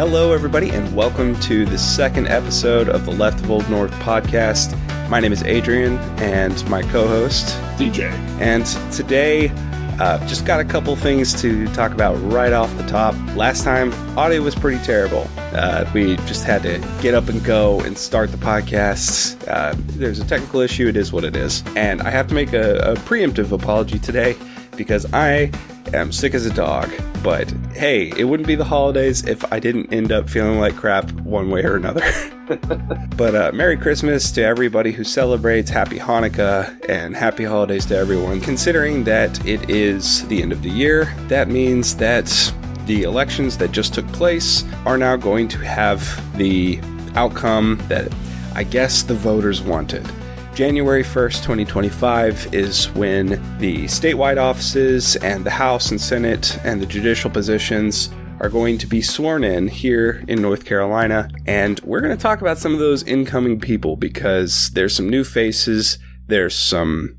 Hello, everybody, and welcome to the second episode of the Left of Old North podcast. My name is Adrian, and my co-host, CJ. And today, just got a couple things to talk about right off the top. Last time, audio was pretty terrible. We just had to get up and go and start the podcast. There's a technical issue. It is what it is. And I have to make a preemptive apology today because I am sick as a dog. But hey, it wouldn't be the holidays if I didn't end up feeling like crap one way or another. But Merry Christmas to everybody who celebrates, Happy Hanukkah, and Happy Holidays to everyone. Considering that it is the end of the year, that means that the elections that just took place are now going to have the outcome that I guess the voters wanted. January 1st, 2025 is when the statewide offices and the House and Senate and the judicial positions are going to be sworn in here in North Carolina. And we're going to talk about some of those incoming people because there's some new faces, there's some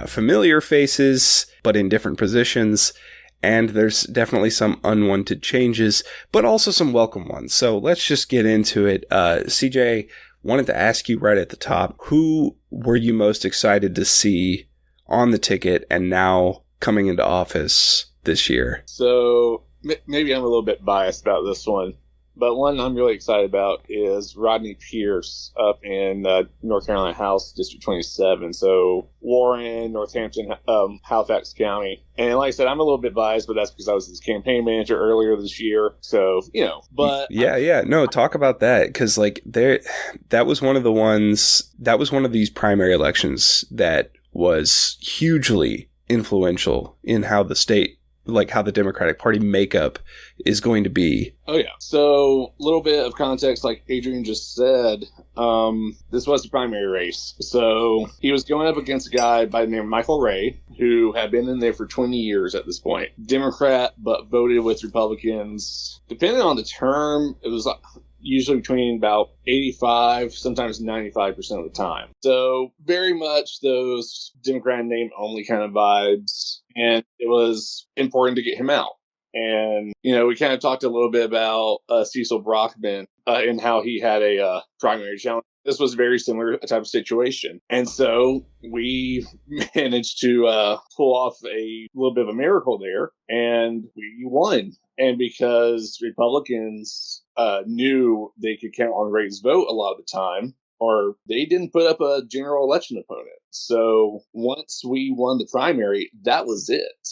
familiar faces, but in different positions. And there's definitely some unwanted changes, but also some welcome ones. So let's just get into it. CJ, wanted to ask you right at the top, who were you most excited to see on the ticket and now coming into office this year? So maybe I'm a little bit biased about this one, but one I'm really excited about is Rodney Pierce up in North Carolina House District 27. So Warren, Northampton, Halifax County. And like I said, I'm a little bit biased, but that's because I was his campaign manager earlier this year. So, but yeah. No, talk about that. Because that was one of the ones, that was one of these primary elections that was hugely influential in how the state, like how the Democratic Party makeup is going to be. Oh, yeah. So, a little bit of context, like Adrian just said, this was the primary race. So, he was going up against a guy by the name of Michael Ray, who had been in there for 20 years at this point. Democrat, but voted with Republicans. Depending on the term, it was usually between about 85, sometimes 95% of the time. So, very much those Democrat name only kind of vibes. And it was important to get him out. And, we kind of talked a little bit about Cecil Brockman and how he had a primary challenge. This was a very similar type of situation. And so we managed to pull off a little bit of a miracle there, and we won. And because Republicans knew they could count on Ray's vote a lot of the time, or they didn't put up a general election opponent. So once we won the primary, that was it.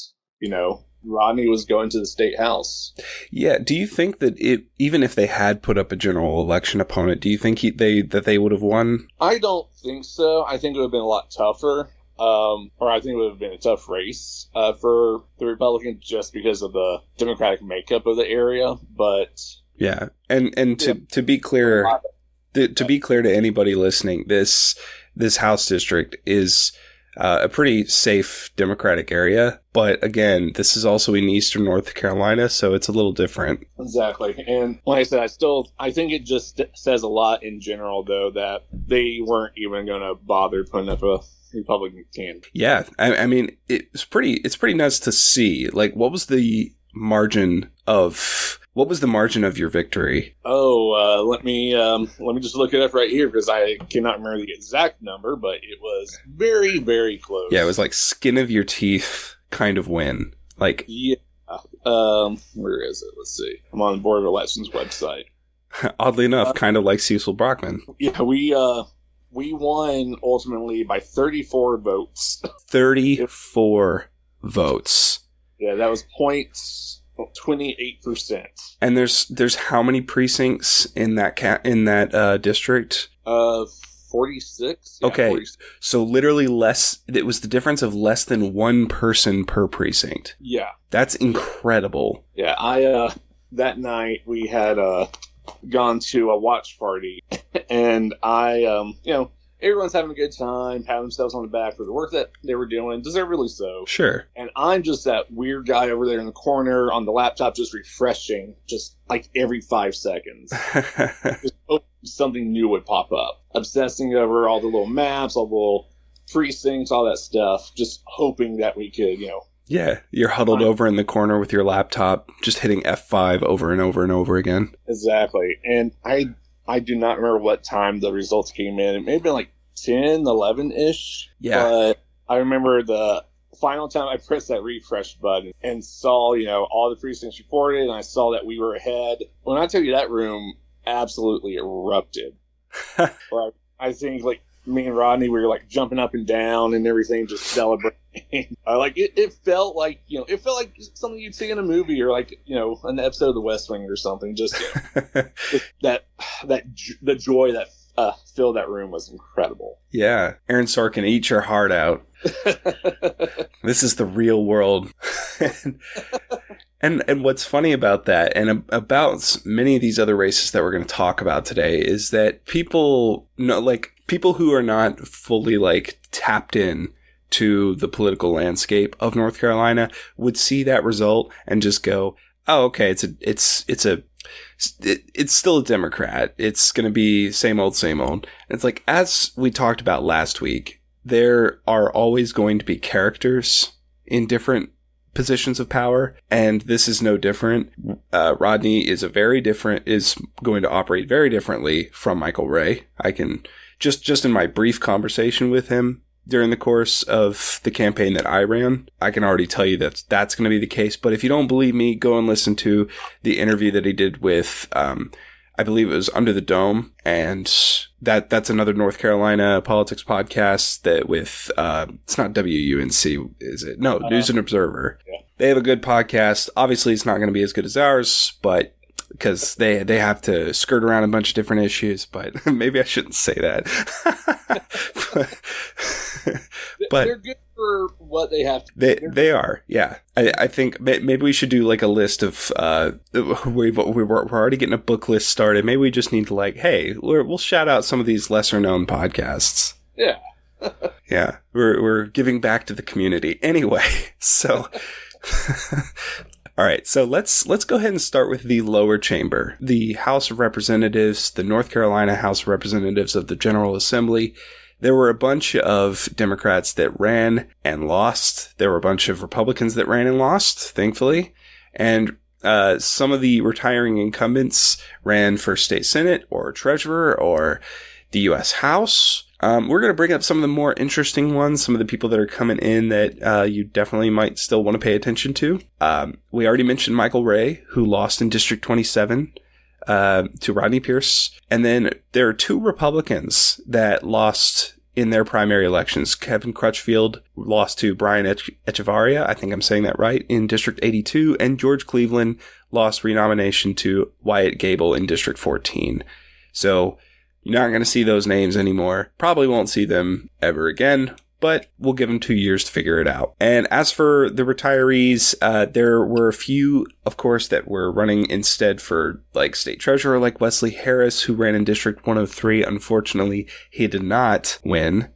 Rodney was going to the state house. Yeah. Do you think that even if they had put up a general election opponent, do you think that they would have won? I don't think so. I think it would have been a lot tougher. Or I think it would have been a tough race for the Republicans just because of the Democratic makeup of the area. But yeah, and to be clear. To be clear to anybody listening, this House district is a pretty safe Democratic area. But again, this is also in eastern North Carolina, so it's a little different. Exactly. And like I said, I think it just says a lot in general, though, that they weren't even going to bother putting up a Republican candidate. Yeah. I mean, it's pretty nuts to see. Like, what was the margin of your victory? Oh, let me just look it up right here because I cannot remember the exact number, but it was very, very close. Yeah, it was like skin of your teeth kind of win. Like, yeah. Where is it? Let's see. I'm on the Board of Elections website. Oddly enough, kind of like Cecil Brockman. Yeah, we won ultimately by 34 votes. 34 votes. Yeah, that was 28%. And there's how many precincts in that district? 46. Yeah, okay, 46. So literally less. It was the difference of less than one person per precinct. Yeah, that's incredible. Yeah, I that night we had gone to a watch party, and I everyone's having a good time, patting themselves on the back for the work that they were doing, deservedly so. Sure. And I'm just that weird guy over there in the corner on the laptop, just refreshing, just like every 5 seconds. Just hoping something new would pop up. Obsessing over all the little maps, all the little precincts, all that stuff. Just hoping that we could, Yeah, you're huddled over in the corner with your laptop, just hitting F5 over and over and over again. Exactly. And I do not remember what time the results came in. It may have been like 10, 11-ish. Yeah. But I remember the final time I pressed that refresh button and saw, all the precincts reported, and I saw that we were ahead. When I tell you that room absolutely erupted. Like, I think, like, me and Rodney, we were like jumping up and down and everything, just celebrating. It felt like something you'd see in a movie or like an episode of The West Wing or something. Just the joy that filled that room was incredible. Yeah, Aaron Sorkin, eat your heart out. This is the real world. And what's funny about that, and about many of these other races that we're going to talk about today, is that people who are not fully like tapped in to the political landscape of North Carolina would see that result and just go, "Oh, okay, it's still a Democrat. It's going to be same old, same old." And it's like, as we talked about last week, there are always going to be characters in different positions of power, and this is no different. Rodney is going to operate very differently from Michael Ray. I can just in my brief conversation with him during the course of the campaign that I ran, I can already tell you that that's going to be the case. But if you don't believe me, go and listen to the interview that he did with, I believe it was Under the Dome, and that's another North Carolina politics podcast that with, it's not WUNC, is it? No, News and Observer. Yeah. They have a good podcast. Obviously, it's not going to be as good as ours, but because they have to skirt around a bunch of different issues, but maybe I shouldn't say that. but they're good for what they have to do. They are, yeah. I think maybe we should do like a list of, we're already getting a book list started. Maybe we just need to like, hey, we'll shout out some of these lesser known podcasts. Yeah. Yeah. We're giving back to the community. Anyway, so... All right, so let's go ahead and start with the lower chamber, the House of Representatives, the North Carolina House of Representatives of the General Assembly. There were a bunch of Democrats that ran and lost. There were a bunch of Republicans that ran and lost, thankfully. And some of the retiring incumbents ran for state senate or treasurer or the U.S. House. We're going to bring up some of the more interesting ones, some of the people that are coming in that you definitely might still want to pay attention to. We already mentioned Michael Ray, who lost in District 27 to Rodney Pierce. And then there are two Republicans that lost in their primary elections. Kevin Crutchfield lost to Brian Echevarria, I think I'm saying that right, in District 82. And George Cleveland lost renomination to Wyatt Gable in District 14. So... you're not going to see those names anymore. Probably won't see them ever again, but we'll give them 2 years to figure it out. And as for the retirees, there were a few, of course, that were running instead for like state treasurer, like Wesley Harris, who ran in District 103. Unfortunately, he did not win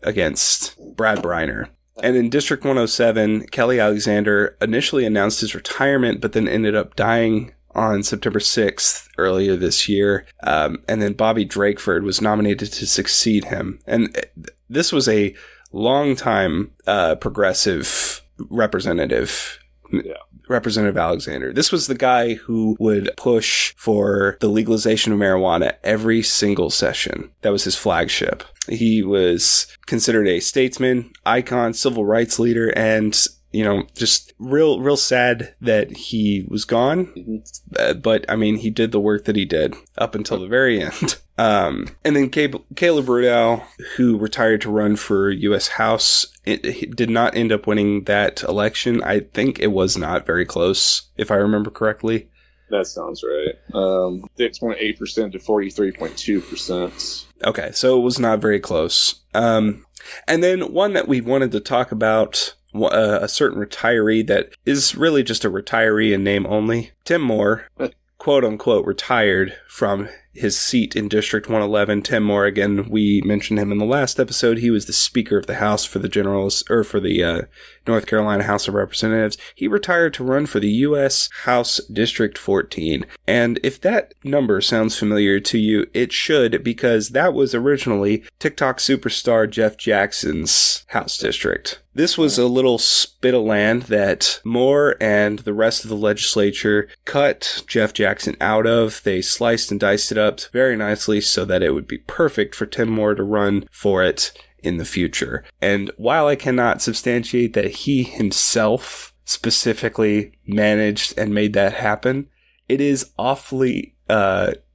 against Brad Briner. And in District 107, Kelly Alexander initially announced his retirement, but then ended up dying on September 6th earlier this year. And then Bobby Drakeford was nominated to succeed him. And this was a long-time progressive representative. Yeah. Representative Alexander. This was the guy who would push for the legalization of marijuana every single session. That was his flagship. He was considered a statesman, icon, civil rights leader, and just real sad that he was gone. Mm-hmm. But, I mean, he did the work that he did up until the very end. And then Caleb Rudow, who retired to run for U.S. House, he did not end up winning that election. I think it was not very close, if I remember correctly. That sounds right. 6.8% to 43.2%. Okay, so it was not very close. And then one that we wanted to talk about, a certain retiree that is really just a retiree in name only. Tim Moore, quote unquote, retired from his seat in District 111. Tim Morgan, we mentioned him in the last episode. He was the Speaker of the House for the North Carolina House of Representatives. He retired to run for the U.S. House District 14. And if that number sounds familiar to you, it should, because that was originally TikTok superstar Jeff Jackson's House District. This was a little spit of land that Moore and the rest of the legislature cut Jeff Jackson out of. They sliced and diced it up very nicely so that it would be perfect for Tim Moore to run for it in the future. And while I cannot substantiate that he himself specifically managed and made that happen, it is awfully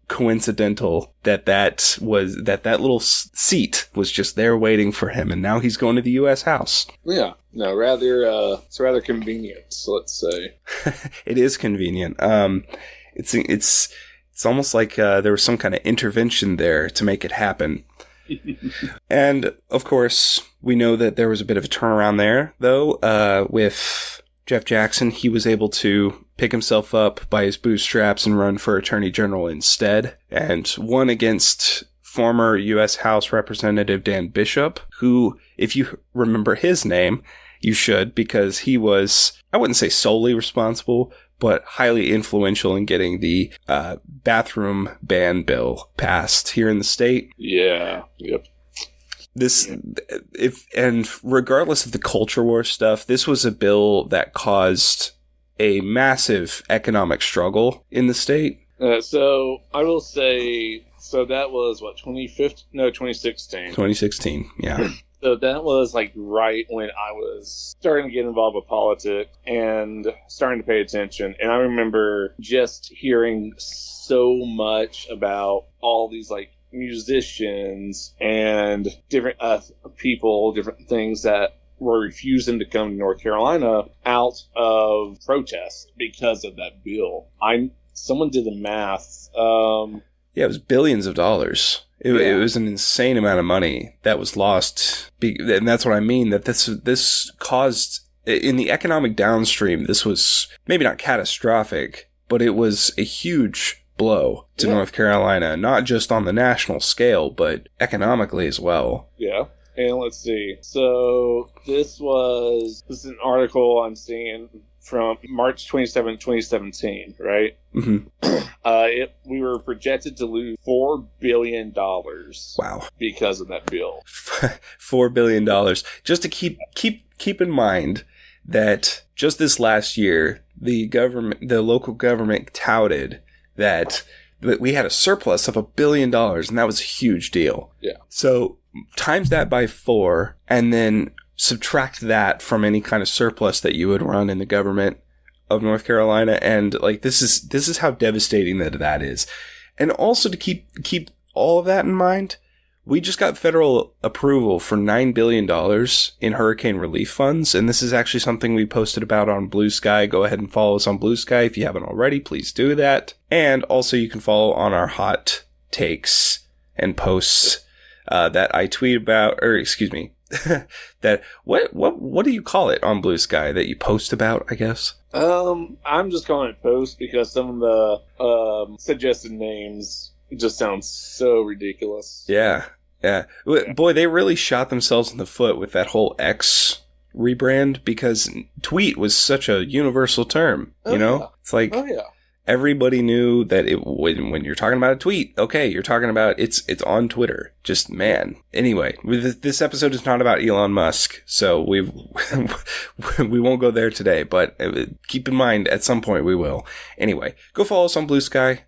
coincidental that little seat was just there waiting for him, and now he's going to the U.S. House. Yeah, no, it's rather convenient, let's say. It is convenient. It's almost like there was some kind of intervention there to make it happen. And of course, we know that there was a bit of a turnaround there, though, with Jeff Jackson. He was able to pick himself up by his bootstraps and run for Attorney General instead, and won against former U.S. House Representative Dan Bishop, who, if you remember his name, you should, because he was, I wouldn't say solely responsible, but highly influential in getting the bathroom ban bill passed here in the state. Yeah, yep. Regardless of the culture war stuff, this was a bill that caused a massive economic struggle in the state. So I will say, that was 2015? No, 2016. 2016, yeah. So that was right when I was starting to get involved with politics and starting to pay attention. And I remember just hearing so much about all these musicians and different people, different things that were refusing to come to North Carolina out of protest because of that bill. Someone did the math. Yeah, it was billions of dollars. It was an insane amount of money that was lost. And that's what I mean, that this caused, in the economic downstream, this was maybe not catastrophic, but it was a huge blow to North Carolina, not just on the national scale, but economically as well. Yeah. And let's see. So this is an article I'm seeing from March 27, 2017, right? Mm-hmm. We were projected to lose $4 billion. Wow. Because of that bill. $4 billion. Just to keep in mind that just this last year, the local government touted that we had a surplus of $1 billion, and that was a huge deal. Yeah. So times that by 4, and then subtract that from any kind of surplus that you would run in the government of North Carolina, and this is how devastating that is. And also to keep all of that in mind, we just got federal approval for $9 billion in hurricane relief funds, and this is actually something we posted about on Blue Sky. Go ahead and follow us on Blue Sky if you haven't already. Please do that. And also you can follow on our hot takes and posts that I tweet about, or excuse me, that what do you call it on Blue Sky that you post about, I guess? I'm just calling it post because some of the suggested names just sound so ridiculous. Yeah. Boy, they really shot themselves in the foot with that whole X rebrand, because tweet was such a universal term, you know? Yeah. It's like, everybody knew that when you're talking about a tweet, okay, you're talking about it's on Twitter. Just, man. Anyway, this episode is not about Elon Musk, so we won't go there today, but keep in mind, at some point we will. Anyway, go follow us on Blue Sky.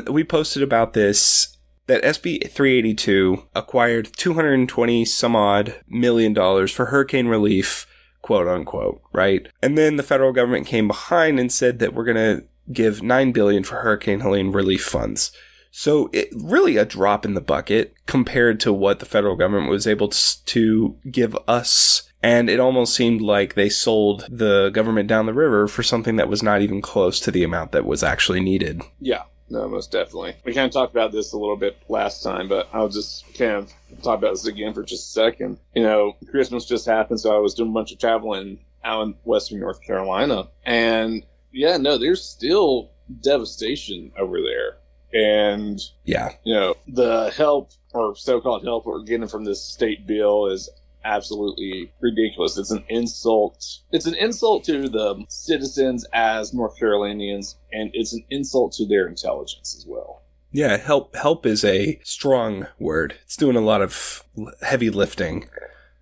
We posted about this, that SB 382 acquired $220 some odd million for hurricane relief, quote unquote, right? And then the federal government came behind and said that we're going to give $9 billion for Hurricane Helene relief funds. So it really a drop in the bucket compared to what the federal government was able to give us. And it almost seemed like they sold the government down the river for something that was not even close to the amount that was actually needed. Yeah, no, most definitely. We kind of talked about this a little bit last time, but I'll just kind of talk about this again for just a second. You know, Christmas just happened, so I was doing a bunch of traveling out in western North Carolina. And yeah, no, there's still devastation over there. And, Yeah. The help or so-called help we're getting from this state bill is absolutely ridiculous. It's an insult. It's an insult to the citizens as North Carolinians, and it's an insult to their intelligence as well. Yeah, help is a strong word. It's doing a lot of heavy lifting.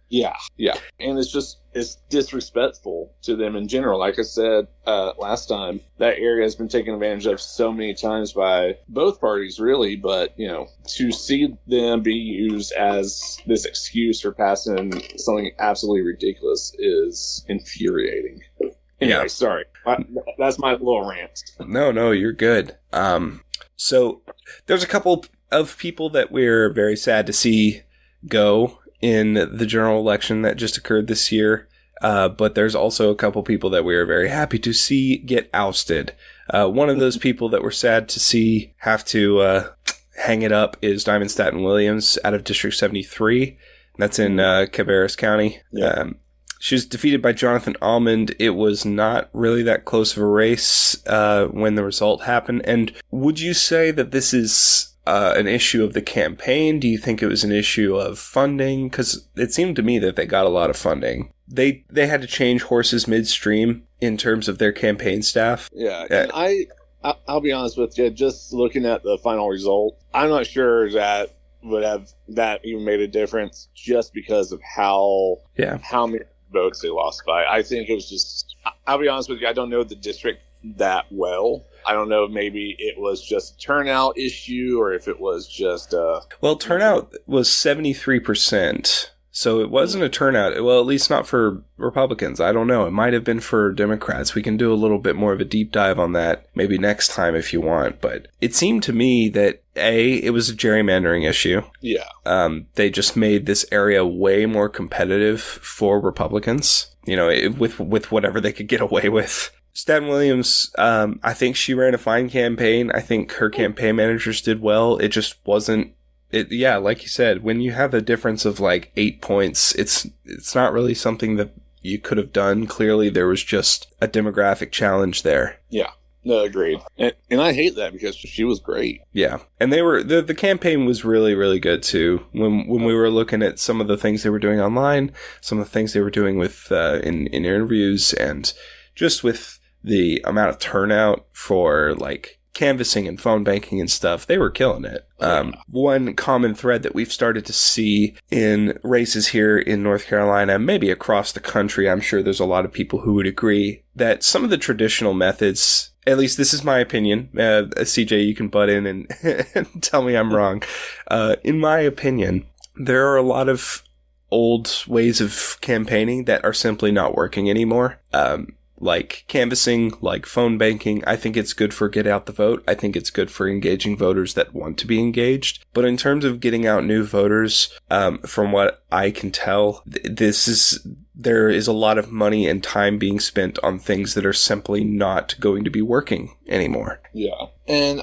Yeah. And it's disrespectful to them in general. Like I said last time, that area has been taken advantage of so many times by both parties, really. But, to see them be used as this excuse for passing something absolutely ridiculous is infuriating. Anyway, Yeah. Sorry. That's my little rant. No, you're good. So there's a couple of people that we're very sad to see go in the general election that just occurred this year. But there's also a couple people that we are very happy to see get ousted. One of those people that we're sad to see have to hang it up is Diamond Staten Williams out of District 73. That's in Cabarrus County. Yeah. She was defeated by Jonathan Almond. It was not really that close of a race when the result happened. And would you say that this is an issue of the campaign? Do you think it was an issue of funding? Because it seemed to me that they got a lot of funding. They had to change horses midstream in terms of their campaign staff. Yeah, and I'll be honest with you. Just looking at the final result, I'm not sure that would have that even made a difference, just because of how many votes they lost by. I think it was just. I'll be honest with you. I don't know the district that well. I don't know. Maybe it was just a turnout issue, or if it was just. Well, turnout was 73%. So it wasn't a turnout. Well, at least not for Republicans. I don't know. It might have been for Democrats. We can do a little bit more of a deep dive on that maybe next time if you want. But it seemed to me that, it was a gerrymandering issue. Yeah. They just made this area way more competitive for Republicans, with whatever they could get away with. Staten Williams, I think she ran a fine campaign. I think her campaign managers did well. It just wasn't. Like you said, when you have a difference of like 8 points, it's not really something that you could have done. Clearly, there was just a demographic challenge there. Yeah, no, agreed. And I hate that because she was great. Yeah, and they were the campaign was really, really good too. When we were looking at some of the things they were doing online, some of the things they were doing with in interviews, and just with the amount of turnout for like canvassing and phone banking and stuff, they were killing it. One common thread that we've started to see in races here in North Carolina, maybe across the country, I'm sure there's a lot of people who would agree that some of the traditional methods, at least this is my opinion, CJ, you can butt in and tell me I'm wrong. In my opinion, there are a lot of old ways of campaigning that are simply not working anymore. Like canvassing, like phone banking. I think it's good for get out the vote. I think it's good for engaging voters that want to be engaged. But in terms of getting out new voters, from what I can tell, there is a lot of money and time being spent on things that are simply not going to be working anymore. Yeah. And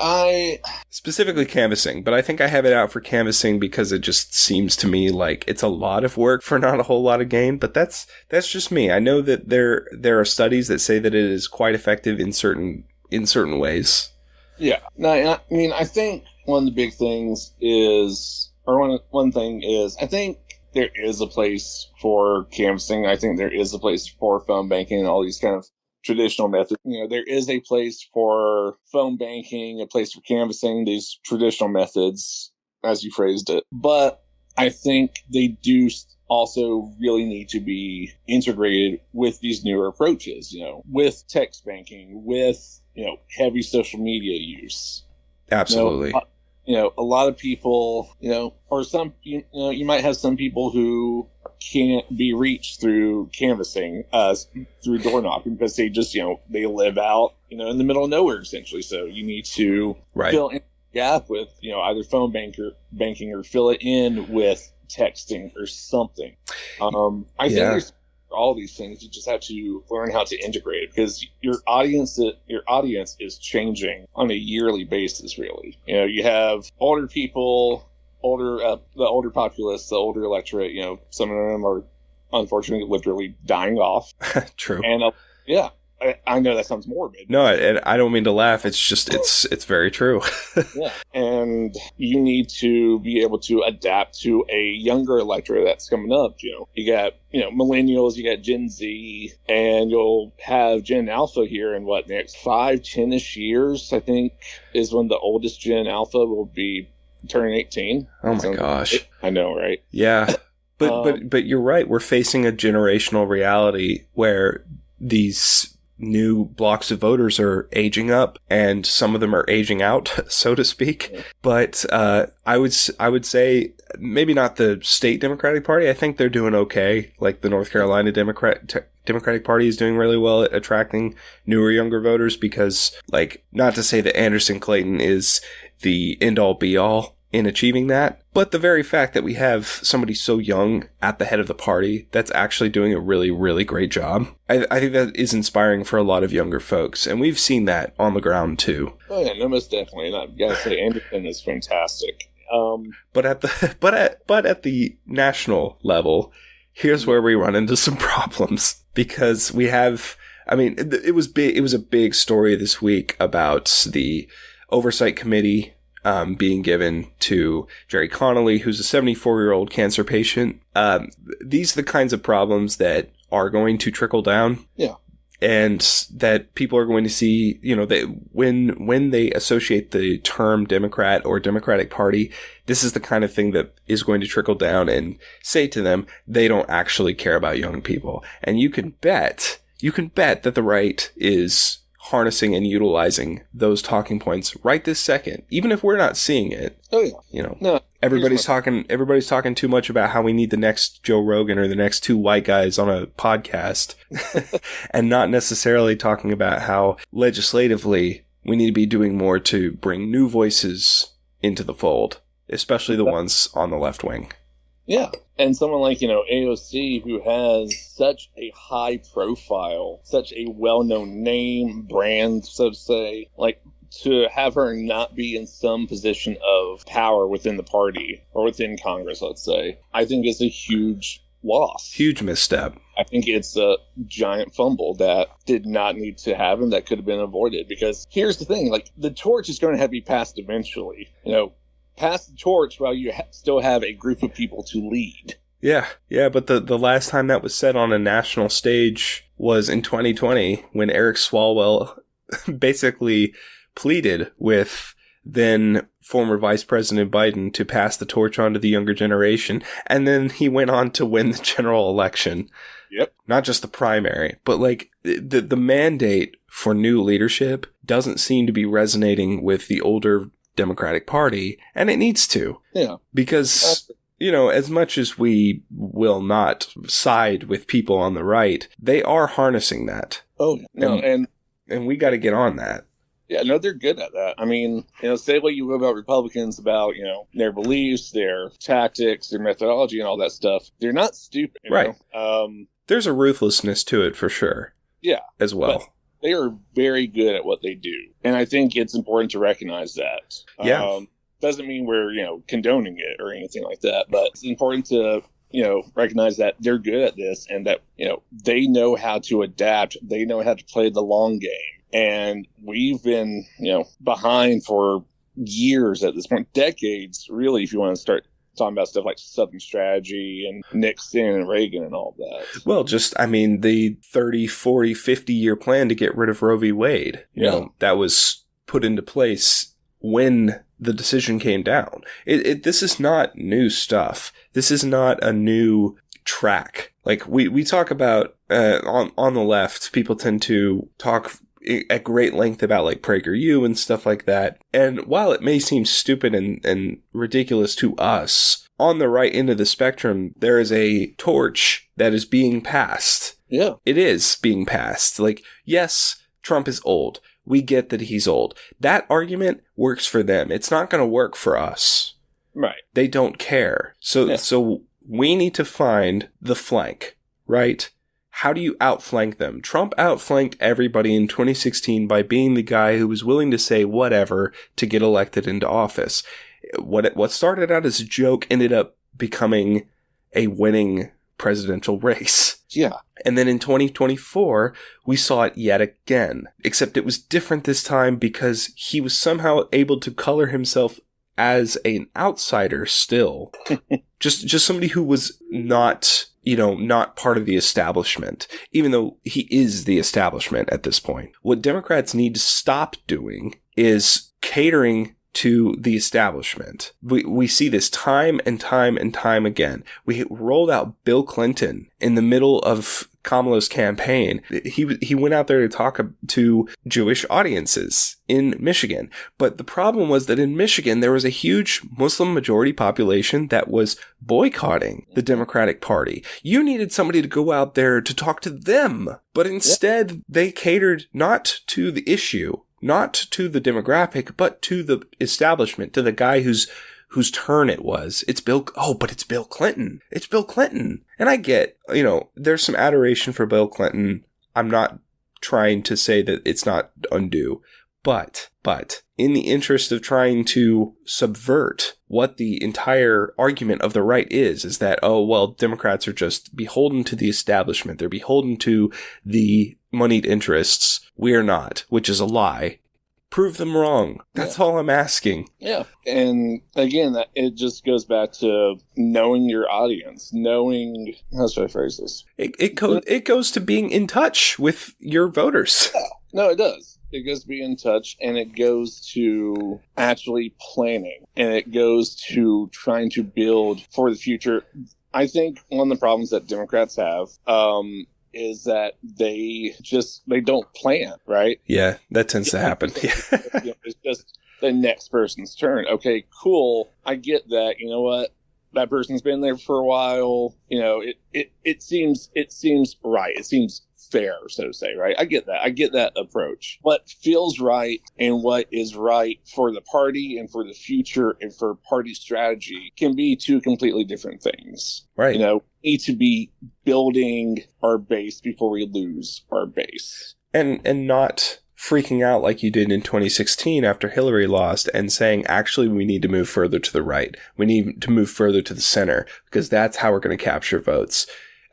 specifically canvassing, but I think I have it out for canvassing because it just seems to me like it's a lot of work for not a whole lot of gain, but that's just me. I know that there are studies that say that it is quite effective in certain ways. Yeah. No, I mean, I think one of the big things is, or one thing is, I think there is a place for canvassing. I think there is a place for phone banking and all these kind of traditional methods. There is a place for phone banking, a place for canvassing, these traditional methods, as you phrased it. But I think they do also really need to be integrated with these newer approaches, with text banking, with, heavy social media use. Absolutely. A lot of people, or some, you might have some people who can't be reached through canvassing, through door knocking, because they just, they live out, in the middle of nowhere, essentially. So you need to fill in the gap with, either phone banking or fill it in with texting or something. I think there's all these things. You just have to learn how to integrate it, because your audience is changing on a yearly basis, really. You have older people, the older populace, the older electorate. Some of them are unfortunately literally dying off. True. And I know that sounds morbid. No, and I don't mean to laugh. It's just, it's very true. Yeah. And you need to be able to adapt to a younger electorate that's coming up. You got, millennials, you got Gen Z, and you'll have Gen Alpha here in the next 5-10-ish years, I think, is when the oldest Gen Alpha will be turning 18. Oh my gosh. I know, right? Yeah. But you're right. We're facing a generational reality where these new blocks of voters are aging up, and some of them are aging out, so to speak. Yeah. But I would say maybe not the state Democratic Party. I think they're doing okay. Like the North Carolina Democratic Party is doing really well at attracting newer, younger voters, because, like, not to say that Anderson Clayton is the end-all be-all in achieving that, but the very fact that we have somebody so young at the head of the party that's actually doing a really, really great job, I think that is inspiring for a lot of younger folks, and we've seen that on the ground too. Oh yeah, no, most definitely. And I've got to say, Anderson is fantastic. But at the national level, here's where we run into some problems, because we have. I mean, it was big. It was a big story this week about the oversight committee being given to Jerry Connolly, who's a 74-year-old cancer patient. These are the kinds of problems that are going to trickle down. Yeah. And that people are going to see, when they associate the term Democrat or Democratic Party, this is the kind of thing that is going to trickle down and say to them, they don't actually care about young people. And you can bet that the right is harnessing and utilizing those talking points right this second, even if we're not seeing it. Oh yeah. No, everybody's talking too much about how we need the next Joe Rogan or the next two white guys on a podcast, and not necessarily talking about how legislatively we need to be doing more to bring new voices into the fold, especially the ones on the left wing. Yeah. And someone like, AOC, who has such a high profile, such a well-known name, brand, so to say, like, to have her not be in some position of power within the party or within Congress, let's say, I think is a huge loss. Huge misstep. I think it's a giant fumble that did not need to happen, that could have been avoided. Because here's the thing, like, the torch is going to have to be passed eventually, pass the torch while you still have a group of people to lead. Yeah, but the last time that was said on a national stage was in 2020, when Eric Swalwell basically pleaded with then former Vice President Biden to pass the torch on to the younger generation, and then he went on to win the general election. Yep. Not just the primary, but like the mandate for new leadership doesn't seem to be resonating with the older Democratic Party, and it needs to. Yeah. Because, as much as we will not side with people on the right, they are harnessing that. Oh, no, and we got to get on that. Yeah, no, they're good at that. I mean, say what you will about Republicans, about, their beliefs, their tactics, their methodology, and all that stuff. They're not stupid. Right. There's a ruthlessness to it for sure. Yeah. As well. They are very good at what they do. And I think it's important to recognize that. Yeah. Doesn't mean we're, condoning it or anything like that. But it's important to, recognize that they're good at this, and that, they know how to adapt. They know how to play the long game. And we've been, behind for years at this point, decades, really, if you want to start talking about stuff like Southern Strategy and Nixon and Reagan and all that. Well, the 30, 40, 50-year plan to get rid of Roe v. Wade, that was put into place when the decision came down. This is not new stuff. This is not a new track. Like, we talk about, on the left, people tend to talk at great length about like PragerU and stuff like that. And while it may seem stupid and ridiculous to us, on the right end of the spectrum, there is a torch that is being passed. Yeah. It is being passed. Like, yes, Trump is old. We get that he's old. That argument works for them. It's not going to work for us. Right. They don't care. So we need to find the flank, right? How do you outflank them? Trump outflanked everybody in 2016 by being the guy who was willing to say whatever to get elected into office. What started out as a joke ended up becoming a winning presidential race. Yeah. And then in 2024, we saw it yet again, except it was different this time because he was somehow able to color himself as an outsider still. just somebody who was not, not part of the establishment, even though he is the establishment at this point. What Democrats need to stop doing is catering to the establishment. We see this time and time and time again. We rolled out Bill Clinton in the middle of Kamala's campaign. He went out there to talk to Jewish audiences in Michigan. But the problem was that in Michigan, there was a huge Muslim majority population that was boycotting the Democratic Party. You needed somebody to go out there to talk to them. But instead, they catered not to the issue, not to the demographic, but to the establishment, to the guy whose turn it was. It's Bill Clinton. It's Bill Clinton. And I get, there's some adoration for Bill Clinton. I'm not trying to say that it's not undue, but in the interest of trying to subvert what the entire argument of the right is that, Democrats are just beholden to the establishment. They're beholden to the moneyed interests. We're not, which is a lie. Prove them wrong. That's all I'm asking. Yeah. And again, it just goes back to knowing your audience, how should I phrase this? It goes to being in touch with your voters. Yeah. No, it does. It goes to be in touch, and it goes to actually planning, and it goes to trying to build for the future. I think one of the problems that Democrats have, is that they don't plan, right? Yeah, that tends to happen. It's just the next person's turn. Okay, cool. I get that. You know what? That person's been there for a while. It seems right. It seems fair, so to say, right? I get that. I get that approach. What feels right and what is right for the party and for the future and for party strategy can be two completely different things. Right. We need to be building our base before we lose our base. And not freaking out like you did in 2016 after Hillary lost and saying, actually, we need to move further to the right. We need to move further to the center because that's how we're going to capture votes.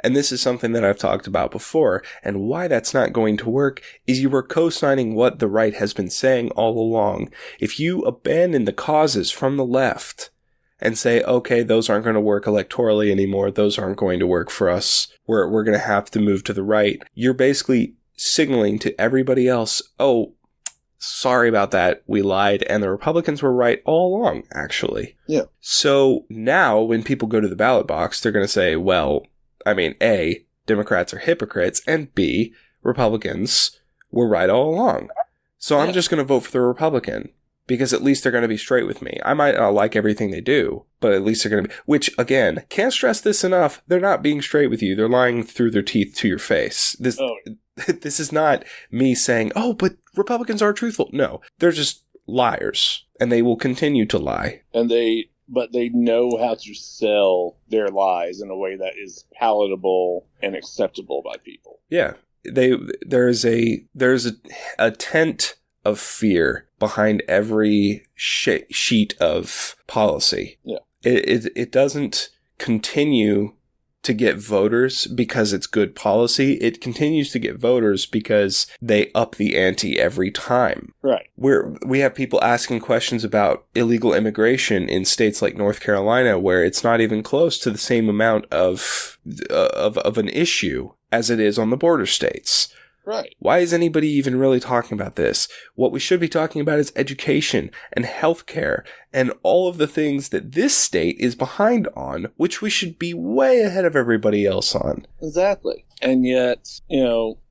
And this is something that I've talked about before, and why that's not going to work is you are co-signing what the right has been saying all along. If you abandon the causes from the left and say, okay, those aren't going to work electorally anymore, those aren't going to work for us, we're going to have to move to the right, you're basically signaling to everybody else, oh, sorry about that, we lied, and the Republicans were right all along, actually. Yeah. So now when people go to the ballot box, they're going to say, well, A, Democrats are hypocrites, and B, Republicans were right all along. So I'm just going to vote for the Republican, because at least they're going to be straight with me. I might not like everything they do, but at least they're going to be, which, again, can't stress this enough, they're not being straight with you. They're lying through their teeth to your face. This is not me saying, oh, but Republicans are truthful. No, they're just liars, and they will continue to lie. But they know how to sell their lies in a way that is palatable and acceptable by people. Yeah, there's a tent of fear behind every sheet of policy. Yeah, it doesn't continue to get voters because it's good policy. It continues to get voters because they up the ante every time. Right. We have people asking questions about illegal immigration in states like North Carolina, where it's not even close to the same amount of an issue as it is on the border states. Right. Why is anybody even really talking about this? What we should be talking about is education and healthcare and all of the things that this state is behind on, which we should be way ahead of everybody else on. Exactly. And yet,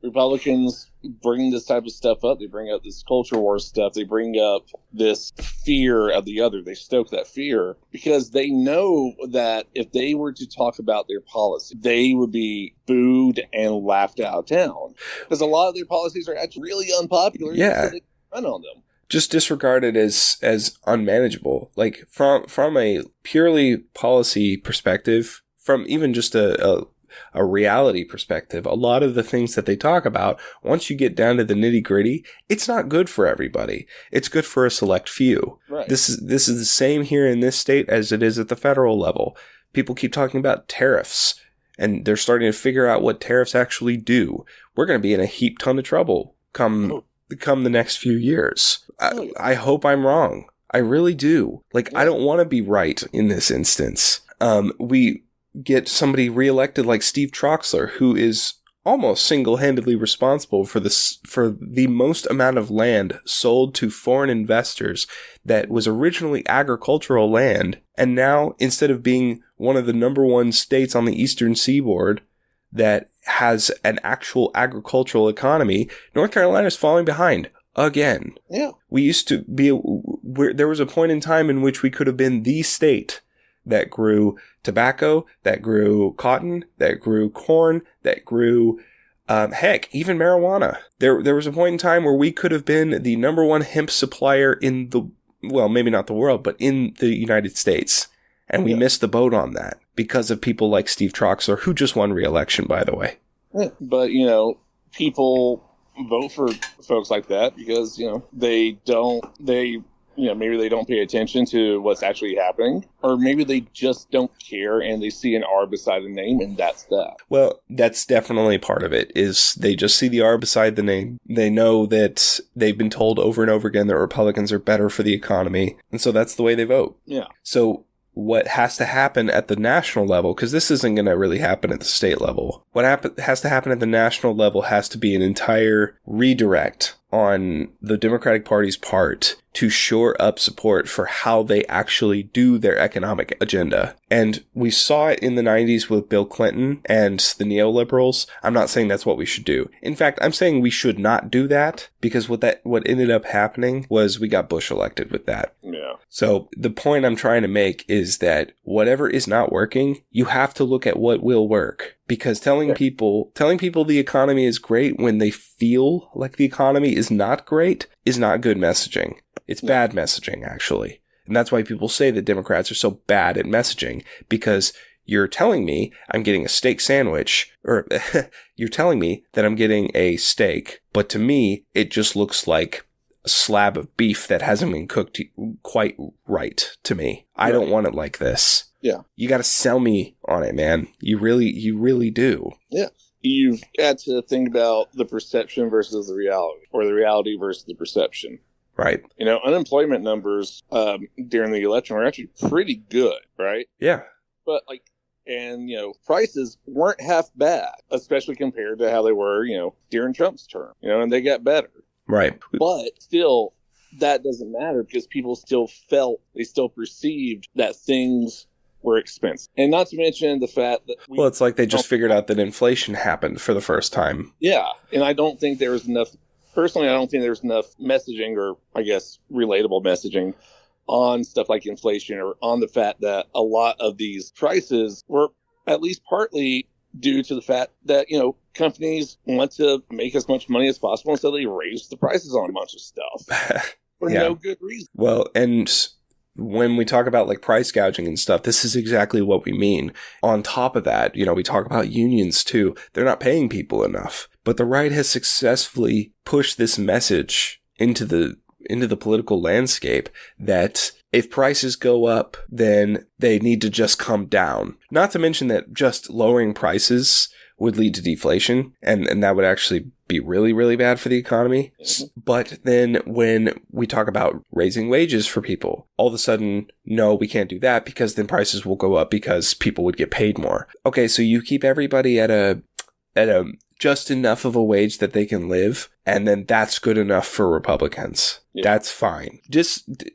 Republicans bring this type of stuff up. They bring up this culture war stuff. They bring up this fear of the other. They stoke that fear because they know that if they were to talk about their policy, they would be booed and laughed out of town. Because a lot of their policies are actually really unpopular. Yeah. So they run on them. Just disregarded as unmanageable. Like from a purely policy perspective, from even just a reality perspective, a lot of the things that they talk about, once you get down to the nitty gritty, it's not good for everybody. It's good for a select few. Right. This is the same here in this state as it is at the federal level. People keep talking about tariffs and they're starting to figure out what tariffs actually do, we're going to be in a heap ton of trouble come the next few years. I hope I'm wrong. I really do. Like, I don't want to be right in this instance. We get somebody reelected like Steve Troxler, who is almost single-handedly responsible for the most amount of land sold to foreign investors that was originally agricultural land, and now, instead of being one of the number one states on the eastern seaboard that has an actual agricultural economy, North Carolina is falling behind again. Yeah. We used to be, there was a point in time in which we could have been the state that grew tobacco, that grew cotton, that grew corn, that grew, heck, even marijuana. There was a point in time where we could have been the number one hemp supplier in the, well, maybe not the world, but in the United States. And we missed the boat on that because of people like Steve Troxler, who just won re-election, by the way. Yeah. But, people vote for folks like that because, maybe they don't pay attention to what's actually happening, or maybe they just don't care and they see an R beside the name, and that's that. Well, that's definitely part of it, is they just see the R beside the name. They know that they've been told over and over again that Republicans are better for the economy, and so that's the way they vote. Yeah. So what has to happen at the national level, because this isn't going to really happen at the state level, what has to happen at the national level has to be an entire redirect on the Democratic Party's part to shore up support for how they actually do their economic agenda. And we saw it in the 90s with Bill Clinton and the neoliberals. I'm not saying that's what we should do. In fact, I'm saying we should not do that, because what ended up happening was we got Bush elected with that. Yeah. So the point I'm trying to make is that whatever is not working, you have to look at what will work. Because telling people the economy is great when they feel like the economy is not great is not good messaging. It's bad messaging, actually. And that's why people say that Democrats are so bad at messaging, because you're telling me I'm getting a steak sandwich, or you're telling me that I'm getting a steak, but to me, it just looks like a slab of beef that hasn't been cooked quite right to me. I don't want it like this. Yeah. You got to sell me on it, man. You really do. Yeah. You've got to think about the perception versus the reality, or the reality versus the perception. Right. Unemployment numbers during the election were actually pretty good, right? Yeah. But prices weren't half bad, especially compared to how they were, during Trump's term, and they got better. Right. But still, that doesn't matter, because people still perceived that things were expensive. And not to mention the fact that it's like they just figured out that inflation happened for the first time. Yeah. And I don't think there was enough messaging, or I guess relatable messaging, on stuff like inflation, or on the fact that a lot of these prices were at least partly due to the fact that, companies want to make as much money as possible, and so they raise the prices on a bunch of stuff for no good reason. Well, and when we talk about like price gouging and stuff, this is exactly what we mean. On top of that, we talk about unions too. They're not paying people enough. But the right has successfully pushed this message into the political landscape that if prices go up, then they need to just come down. Not to mention that just lowering prices would lead to deflation, and that would actually be really, really bad for the economy. Mm-hmm. But then when we talk about raising wages for people, all of a sudden, no, we can't do that, because then prices will go up because people would get paid more. Okay, so you keep everybody at a just enough of a wage that they can live, and then that's good enough for Republicans. Yeah. That's fine. Just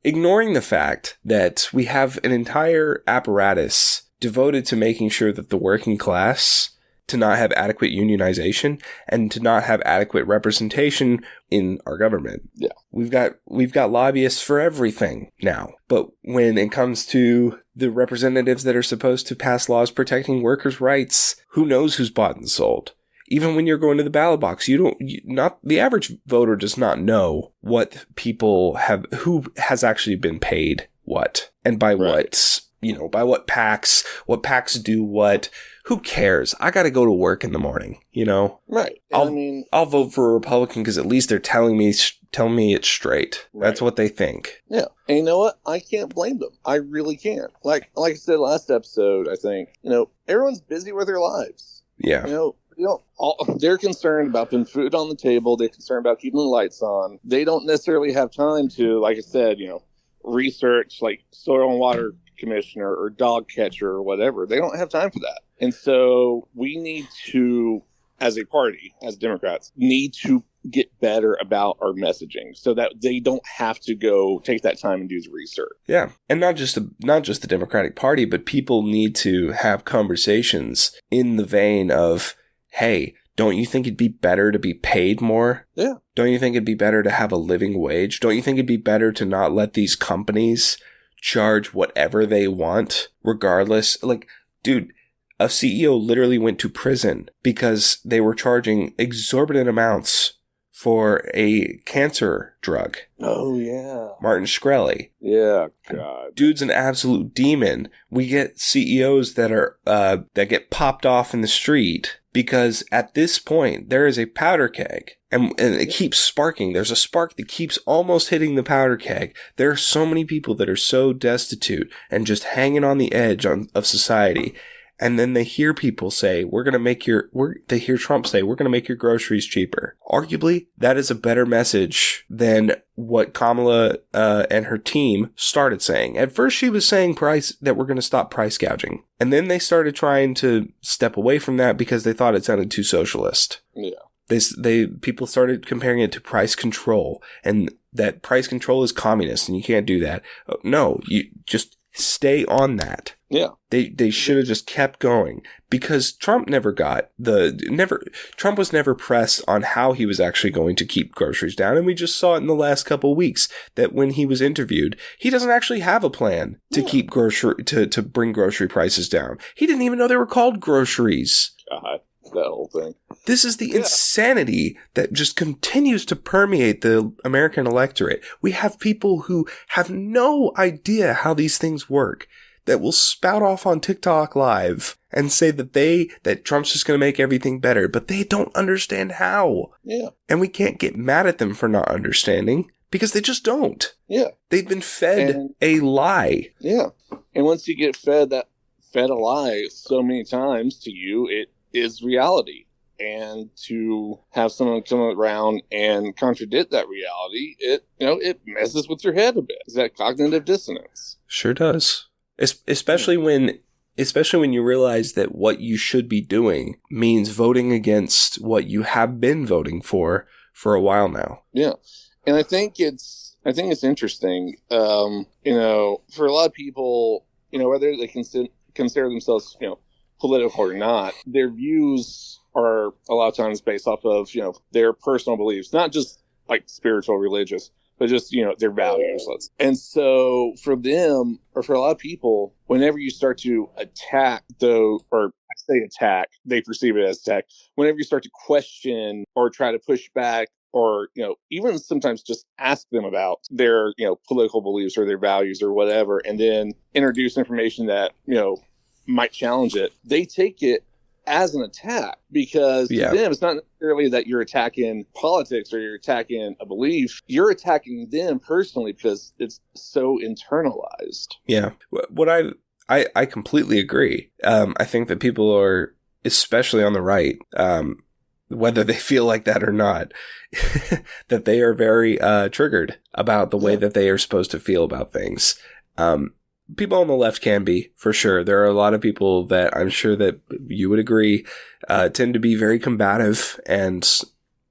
ignoring the fact that we have an entire apparatus devoted to making sure that the working class to not have adequate unionization and to not have adequate representation in our government. Yeah. We've got lobbyists for everything now. But when it comes to the representatives that are supposed to pass laws protecting workers' rights, who knows who's bought and sold? Even when you're going to the ballot box, the average voter does not know what people have, who has actually been paid what, and by what by what PACs do what. Who cares? I got to go to work in the morning, Right. I'll vote for a Republican because at least they're telling me it's straight. Right. That's what they think. Yeah. And you know what? I can't blame them. I really can't. Like I said last episode, I think, everyone's busy with their lives. Yeah. They're concerned about putting food on the table. They're concerned about keeping the lights on. They don't necessarily have time to, like I said, research like soil and water commissioner or dog catcher or whatever. They don't have time for that. And so we need to, as a party, as Democrats, need to get better about our messaging so that they don't have to go take that time and do the research. Yeah. And not just the Democratic Party, but people need to have conversations in the vein of, hey, don't you think it'd be better to be paid more? Yeah. Don't you think it'd be better to have a living wage? Don't you think it'd be better to not let these companies charge whatever they want, regardless? Like, dude, a CEO literally went to prison because they were charging exorbitant amounts for a cancer drug. Oh, yeah. Martin Shkreli. Yeah, God. Dude's an absolute demon. We get CEOs that are that get popped off in the street because at this point there is a powder keg and it keeps sparking. There's a spark that keeps almost hitting the powder keg. There are so many people that are so destitute and just hanging on the edge of society. And then they hear people say, they hear Trump say, we're going to make your groceries cheaper. Arguably, that is a better message than what Kamala and her team started saying. At first, she was saying that we're going to stop price gouging. And then they started trying to step away from that because they thought it sounded too socialist. Yeah. People started comparing it to price control and that price control is communist and you can't do that. No, you just stay on that. Yeah. They should have just kept going because Trump Trump was never pressed on how he was actually going to keep groceries down. And we just saw it in the last couple of weeks that when he was interviewed, he doesn't actually have a plan to keep to bring grocery prices down. He didn't even know they were called groceries. God, that whole thing. This is the insanity that just continues to permeate the American electorate. We have people who have no idea how these things work that will spout off on TikTok Live and say that Trump's just going to make everything better, but they don't understand how. Yeah. And we can't get mad at them for not understanding because they just don't. Yeah. They've been fed a lie. Yeah. And once you get fed a lie so many times to you, it is reality. And to have someone come around and contradict that reality, it messes with your head a bit. It's that cognitive dissonance. Sure does. Especially when you realize that what you should be doing means voting against what you have been voting for a while now. Yeah. And I think it's interesting, for a lot of people, whether they consider themselves, political or not, their views are a lot of times based off of, their personal beliefs, not just like spiritual, religious, but just, their values. And so for them, or for a lot of people, whenever you start to attack or I say attack, they perceive it as attack. Whenever you start to question or try to push back or, even sometimes just ask them about their, political beliefs or their values or whatever, and then introduce information that, might challenge it, they take it as an attack because to them, it's not necessarily that you're attacking politics or you're attacking a belief. You're attacking them personally because it's so internalized. Yeah. What I completely agree. I think that people are, especially on the right, whether they feel like that or not, that they are very triggered about the way that they are supposed to feel about things. People on the left can be, for sure. There are a lot of people that I'm sure that you would agree tend to be very combative and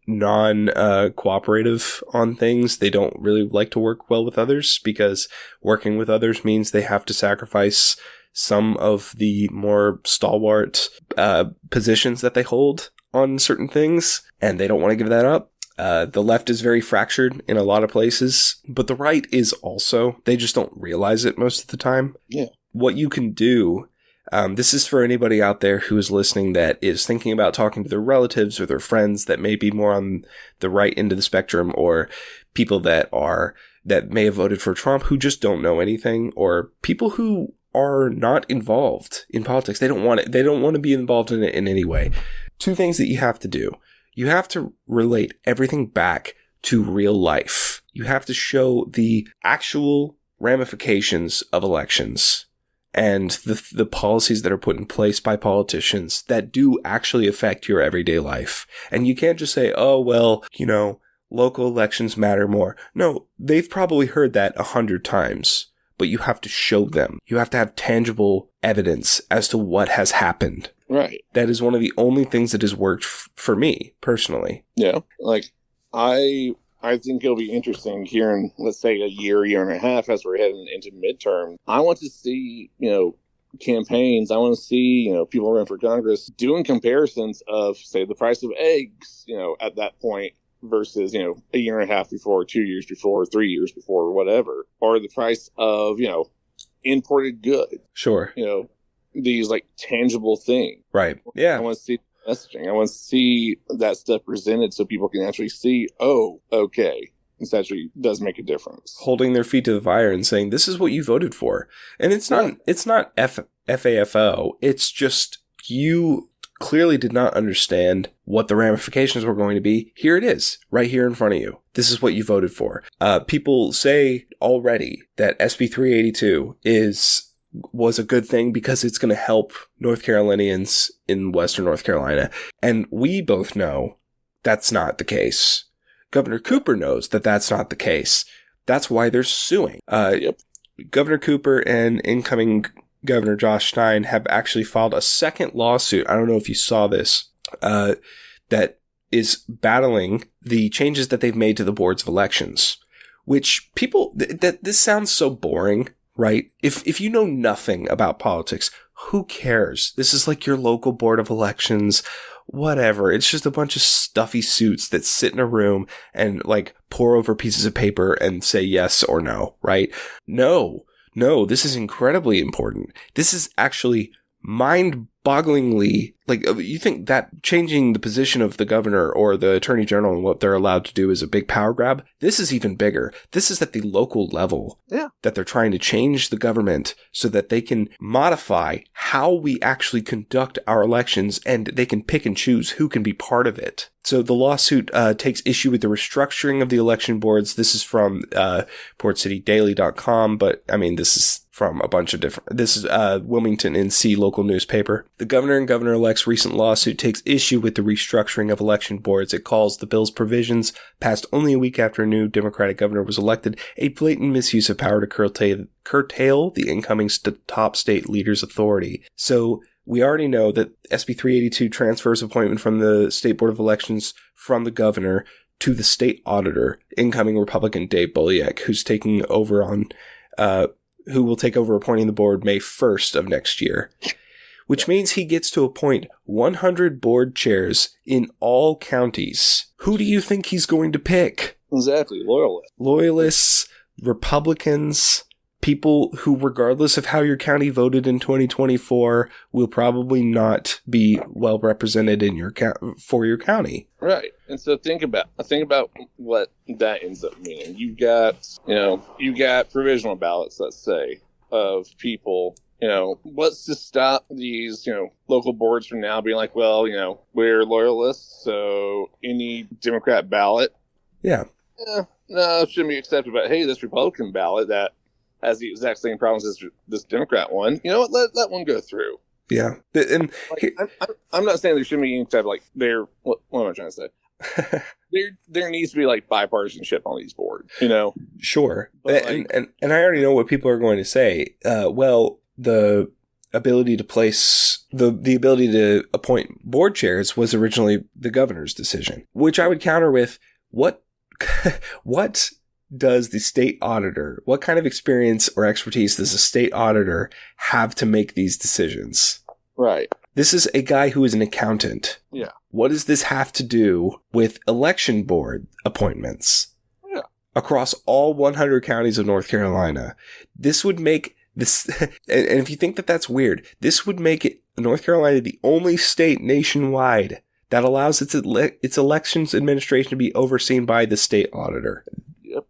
non-cooperative on things. They don't really like to work well with others because working with others means they have to sacrifice some of the more stalwart positions that they hold on certain things, and they don't want to give that up. The left is very fractured in a lot of places, but the right is also. They just don't realize it most of the time. Yeah. What you can do, this is for anybody out there who is listening that is thinking about talking to their relatives or their friends that may be more on the right end of the spectrum, or people that may have voted for Trump who just don't know anything, or people who are not involved in politics. They don't want it. They don't want to be involved in it in any way. Two things that you have to do. You have to relate everything back to real life. You have to show the actual ramifications of elections and the policies that are put in place by politicians that do actually affect your everyday life. And you can't just say, oh, well, local elections matter more. No, they've probably heard that 100 times, but you have to show them. You have to have tangible evidence as to what has happened. Right. That is one of the only things that has worked for me personally. Yeah. Like, I think it'll be interesting here in, let's say, a year and a half as we're heading into midterm. I want to see, campaigns. I want to see, people running for Congress doing comparisons of, say, the price of eggs, at that point versus, a year and a half before, 2 years before, 3 years before, or whatever. Or the price of, imported goods. Sure. These, like, tangible things. Right. Yeah. I want to see messaging. I want to see that stuff presented so people can actually see, oh, okay, this actually does make a difference. Holding their feet to the fire and saying, this is what you voted for. And it's not FAFO. It's just you clearly did not understand what the ramifications were going to be. Here it is, right here in front of you. This is what you voted for. People say already that SB 382 was a good thing because it's going to help North Carolinians in Western North Carolina. And we both know that's not the case. Governor Cooper knows that that's not the case. That's why they're suing. Yep. Governor Cooper and incoming Governor Josh Stein have actually filed a second lawsuit. I don't know if you saw this, that is battling the changes that they've made to the boards of elections, which this sounds so boring. Right? If you know nothing about politics, who cares? This is like your local board of elections, whatever. It's just a bunch of stuffy suits that sit in a room and like pour over pieces of paper and say yes or no, right? No, this is incredibly important. This is actually mind-bogglingly, like, you think that changing the position of the governor or the attorney general and what they're allowed to do is a big power grab? This is even bigger. This is at the local level. Yeah. That they're trying to change the government so that they can modify how we actually conduct our elections, and they can pick and choose who can be part of it. So the lawsuit takes issue with the restructuring of the election boards. This is from PortCityDaily.com, but I mean, this is from a bunch of different, this is Wilmington NC local newspaper. The governor and governor-elect's recent lawsuit takes issue with the restructuring of election boards. It calls the bill's provisions, passed only a week after a new Democratic governor was elected, a blatant misuse of power to curtail the incoming top state leader's authority. So we already know that SB 382 transfers appointment from the State Board of Elections from the governor to the state auditor, incoming Republican Dave Bolliak, who's taking over who will take over appointing the board May 1st of next year, which means he gets to appoint 100 board chairs in all counties. Who do you think he's going to pick? Exactly, loyalists. Loyalists, Republicans, people who, regardless of how your county voted in 2024, will probably not be well represented in for your county. Right. And so think about what that ends up meaning. You got provisional ballots, let's say, of people. What's to stop these, local boards from now being like, well, we're loyalists, so any Democrat ballot, no, it shouldn't be accepted. But hey, this Republican ballot that has the exact same problems as this Democrat one, let one go through. Yeah. And I'm not saying there shouldn't be any type of what am I trying to say? there needs to be bipartisanship on these boards, Sure. And I already know what people are going to say. Well, the ability to place the ability to appoint board chairs was originally the governor's decision, which I would counter with what does the state auditor, what kind of experience or expertise does a state auditor have to make these decisions? Right. This is a guy who is an accountant. Yeah. What does this have to do with election board appointments? Yeah. Across all 100 counties of North Carolina? This would make this, and if you think that that's weird, this would make North Carolina the only state nationwide that allows its elections administration to be overseen by the state auditor. Yep.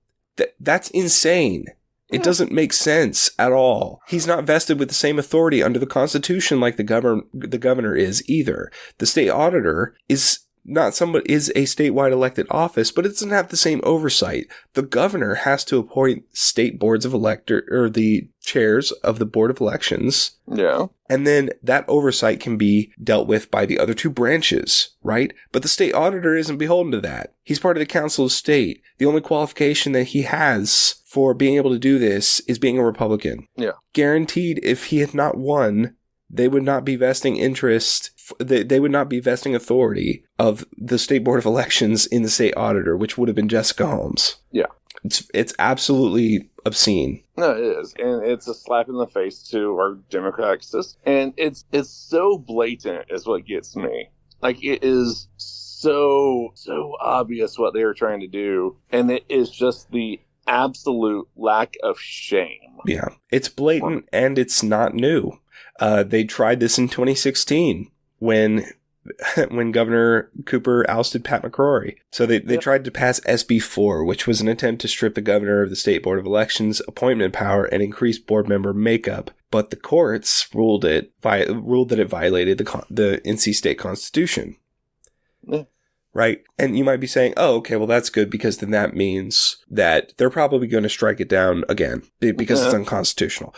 That's insane. It doesn't make sense at all. He's not vested with the same authority under the Constitution like the governor is either. The state auditor is is a statewide elected office, but it doesn't have the same oversight. The governor has to appoint state boards of the chairs of the board of elections. Yeah. And then that oversight can be dealt with by the other two branches, right? But the state auditor isn't beholden to that. He's part of the council of state. The only qualification that he has for being able to do this is being a Republican. Yeah. Guaranteed, if he had not won, they would not be vesting interest. They would not be vesting authority of the state board of elections in the state auditor, which would have been Jessica Holmes. Yeah. It's absolutely obscene. No, it is. And it's a slap in the face to our democratic system. And it's so blatant is what gets me. Like, it is so obvious what they were trying to do. And it is just the absolute lack of shame. Yeah. It's blatant and it's not new. They tried this in 2016 when Governor Cooper ousted Pat McCrory. So they tried to pass SB 4, which was an attempt to strip the governor of the State Board of Elections appointment power and increase board member makeup. But the courts ruled that it violated the NC State Constitution. Yeah. Right? And you might be saying, oh, okay, well, that's good because then that means that they're probably going to strike it down again because it's unconstitutional.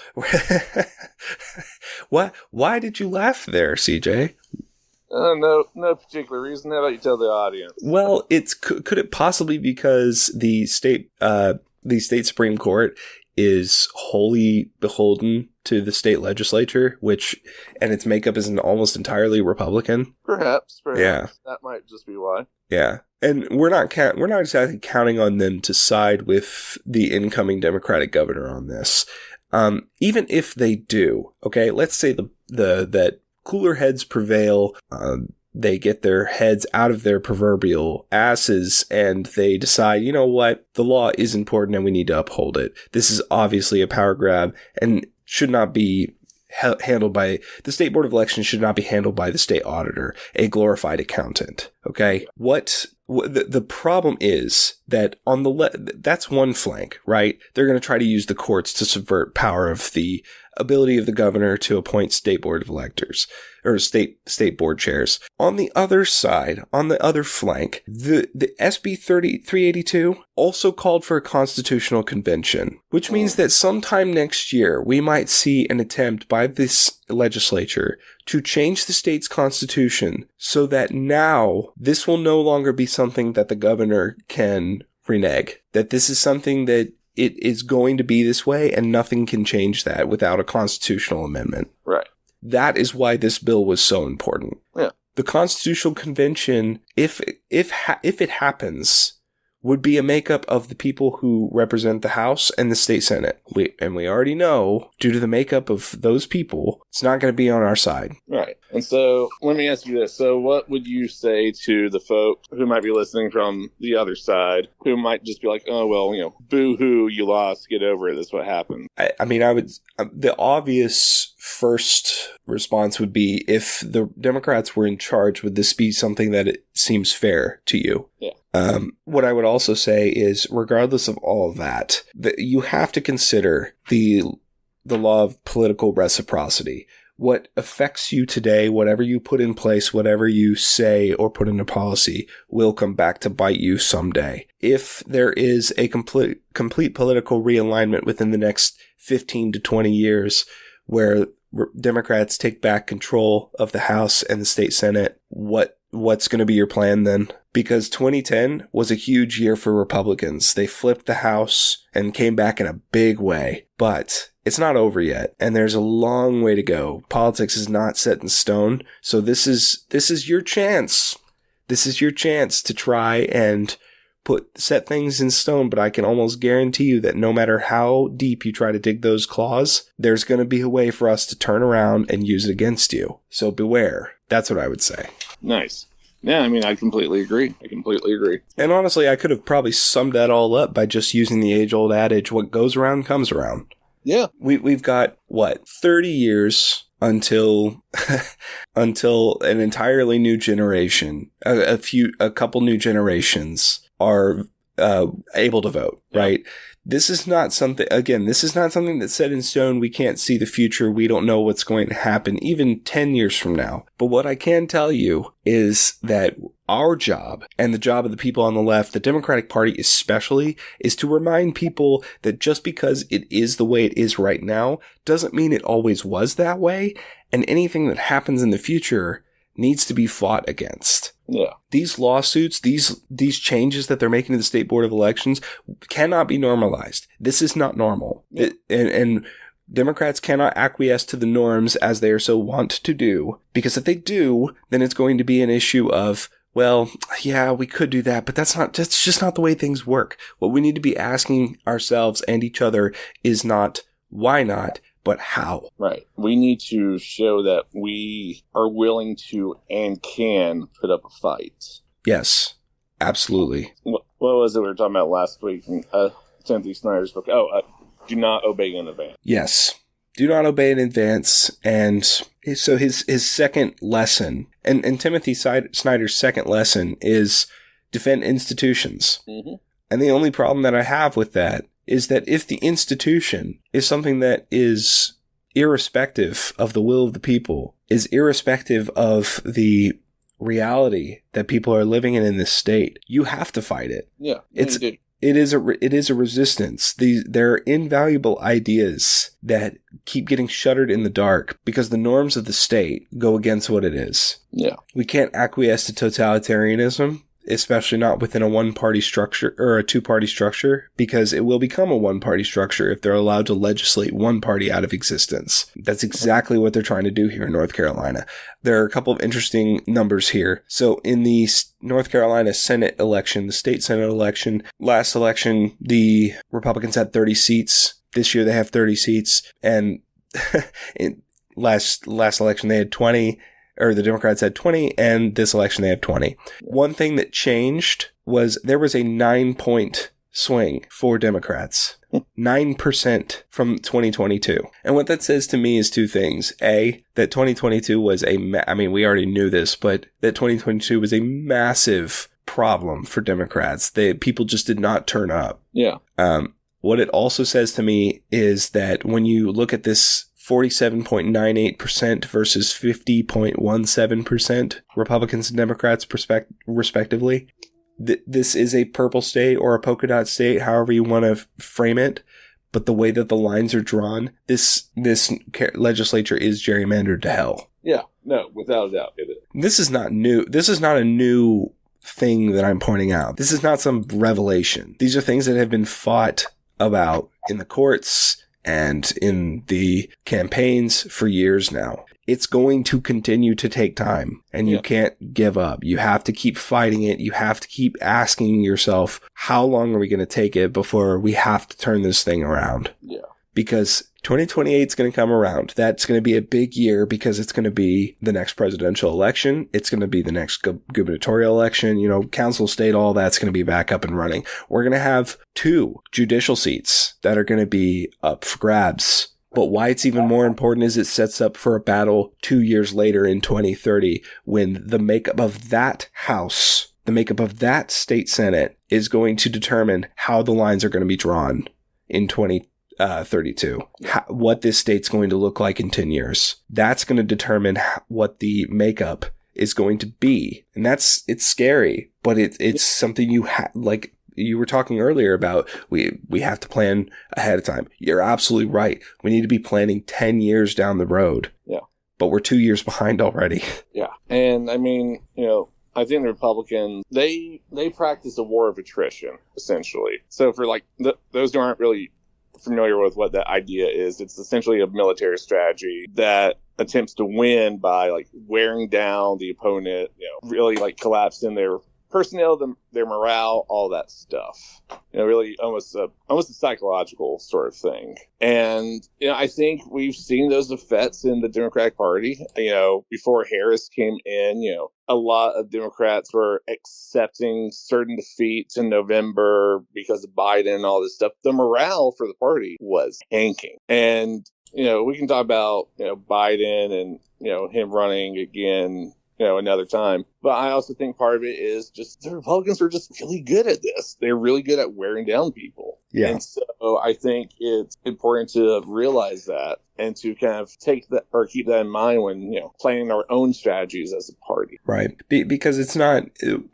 Why did you laugh there, CJ? No particular reason. How about you tell the audience? Well, could it possibly because the state Supreme Court is wholly beholden to the state legislature, and its makeup is almost entirely Republican? Perhaps. Yeah. That might just be why. Yeah. And we're not exactly counting on them to side with the incoming Democratic governor on this. Even if they do, okay, let's say that cooler heads prevail, they get their heads out of their proverbial asses and they decide, you know what, the law is important and we need to uphold it. This is obviously a power grab and should not be handled by the State Board of Elections, should not be handled by the state auditor, a glorified accountant. Okay. The problem is that that's one flank, right? They're going to try to use the courts to subvert power of the ability of the governor to appoint state board of electors or state board chairs. On the other side, on the other flank, the SB 382 also called for a constitutional convention, which means that sometime next year we might see an attempt by this legislature to change the state's constitution so that now this will no longer be something that the governor can renege, that this is something that it is going to be this way and nothing can change that without a constitutional amendment. Right. That is why this bill was so important. Yeah. The Constitutional Convention, if it happens, would be a makeup of the people who represent the House and the State Senate. We already know, due to the makeup of those people, it's not going to be on our side. Right. And so let me ask you this. So what would you say to the folk who might be listening from the other side, who might just be like, oh, well, boo-hoo, you lost, get over it, that's what happened? I mean, the obvious first response would be, if the Democrats were in charge, would this be something that it seems fair to you? Yeah. What I would also say is, regardless of all of that you have to consider the law of political reciprocity. What affects you today, whatever you put in place, whatever you say or put into policy, will come back to bite you someday. If there is a complete political realignment within the next 15 to 20 years, where Democrats take back control of the House and the state Senate, what's going to be your plan then? Because 2010 was a huge year for Republicans. They flipped the House and came back in a big way. But it's not over yet, and there's a long way to go. Politics is not set in stone, so this is your chance. This is your chance to try and set things in stone, but I can almost guarantee you that no matter how deep you try to dig those claws, there's going to be a way for us to turn around and use it against you. So beware. That's what I would say. Nice. Yeah, I mean, I completely agree. And honestly, I could have probably summed that all up by just using the age-old adage, what goes around comes around. Yeah. We've got, 30 years until an entirely new generation, a couple new generations are able to vote, right? This is not something that's set in stone. We can't see the future. We don't know what's going to happen even 10 years from now. But what I can tell you is that our job and the job of the people on the left, the Democratic Party especially, is to remind people that just because it is the way it is right now doesn't mean it always was that way. And anything that happens in the future needs to be fought against. Yeah. These lawsuits, these changes that they're making to the State Board of Elections cannot be normalized. This is not normal. Yeah. And Democrats cannot acquiesce to the norms as they are so wont to do, because if they do, then it's going to be an issue of, well, yeah, we could do that, but that's just not the way things work. What we need to be asking ourselves and each other is not why not, but how. Right. We need to show that we are willing to and can put up a fight. Yes, absolutely. What was it we were talking about last week in Timothy Snyder's book? Do not obey in advance. Yes. Do not obey in advance. And so his second lesson, and Timothy Snyder's second lesson is defend institutions. Mm-hmm. And the only problem that I have with that is that if the institution is something that is irrespective of the will of the people, is irrespective of the reality that people are living in this state, you have to fight it. Yeah, it is a resistance. There are invaluable ideas that keep getting shuttered in the dark because the norms of the state go against what it is. Yeah, we can't acquiesce to totalitarianism, especially not within a one-party structure or a two-party structure, because it will become a one-party structure if they're allowed to legislate one party out of existence. That's exactly what they're trying to do here in North Carolina. There are a couple of interesting numbers here. So in the North Carolina Senate election, the state Senate election, last election, the Republicans had 30 seats. This year they have 30 seats. And in last election they had 20. Or the Democrats had 20, and this election they have 20. One thing that changed was there was a 9-point swing for Democrats. 9% from 2022. And what that says to me is two things. A, that 2022 was we already knew this, but that 2022 was a massive problem for Democrats. People just did not turn up. Yeah. What it also says to me is that when you look at this 47.98% versus 50.17% Republicans and Democrats respectively. This is a purple state or a polka dot state, however you want to frame it. But the way that the lines are drawn, this legislature is gerrymandered to hell. Yeah, no, without a doubt it is. This is not new. This is not a new thing that I'm pointing out. This is not some revelation. These are things that have been fought about in the courts and in the campaigns for years now. It's going to continue to take time, and you can't give up. You have to keep fighting it. You have to keep asking yourself, how long are we going to take it before we have to turn this thing around? Yeah. Because 2028 is going to come around. That's going to be a big year because it's going to be the next presidential election. It's going to be the next gubernatorial election, council, state, all that's going to be back up and running. We're going to have 2 judicial seats that are going to be up for grabs. But why it's even more important is it sets up for a battle 2 years later in 2030 when the makeup of that House, the makeup of that state Senate is going to determine how the lines are going to be drawn in 2032. What this state's going to look like in 10 years. That's going to determine what the makeup is going to be. And it's scary, but it's something you like you were talking earlier about. We have to plan ahead of time. You're absolutely right. We need to be planning 10 years down the road. Yeah. But we're 2 years behind already. Yeah. And I mean, I think the Republicans, they practice a war of attrition, essentially. So for those who aren't really familiar with what that idea is, it's essentially a military strategy that attempts to win by wearing down the opponent, really collapsing their personnel, their morale, all that stuff. Really almost a psychological sort of thing. And I think we've seen those effects in the Democratic Party. Before Harris came in, a lot of Democrats were accepting certain defeats in November because of Biden and all this stuff. The morale for the party was tanking. And we can talk about Biden and him running again another time. But I also think part of it is just the Republicans are just really good at this. They're really good at wearing down people. Yeah. And so I think it's important to realize that and to kind of take that or keep that in mind when, planning our own strategies as a party. Right. Because it's not going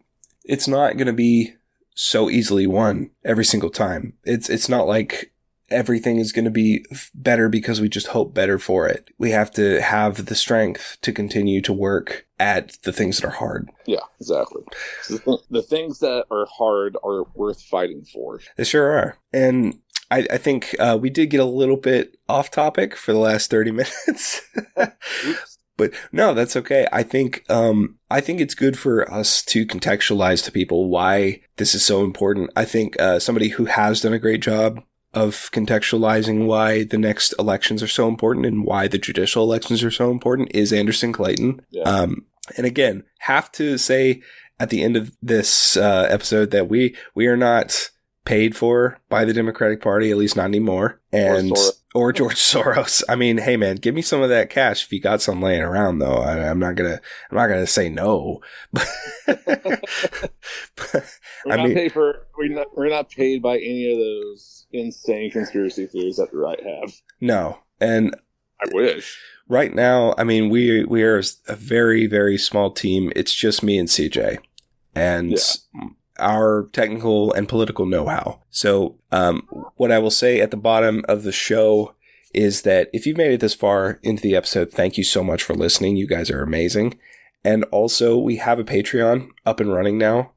to be so easily won every single time. It's not like everything is going to be better because we just hope better for it. We have to have the strength to continue to work at the things that are hard. Yeah, exactly. So the things that are hard are worth fighting for. They sure are. And I think we did get a little bit off topic for the last 30 minutes. Oops. But no, that's okay. I think it's good for us to contextualize to people why this is so important. I think somebody who has done a great job of contextualizing why the next elections are so important and why the judicial elections are so important is Anderson Clayton. Yeah. And again, have to say at the end of this episode that we are not paid for by the Democratic Party, at least not anymore. And or George Soros. I mean, hey man, give me some of that cash if you got some laying around though. I'm not gonna say no. We're not paid by any of those insane conspiracy theories that the right have. No. And I wish. Right now, I mean, we are a very, very small team. It's just me and CJ. And our technical and political know-how. So what I will say at the bottom of the show is that if you've made it this far into the episode, thank you so much for listening. You guys are amazing. And also, we have a Patreon up and running now,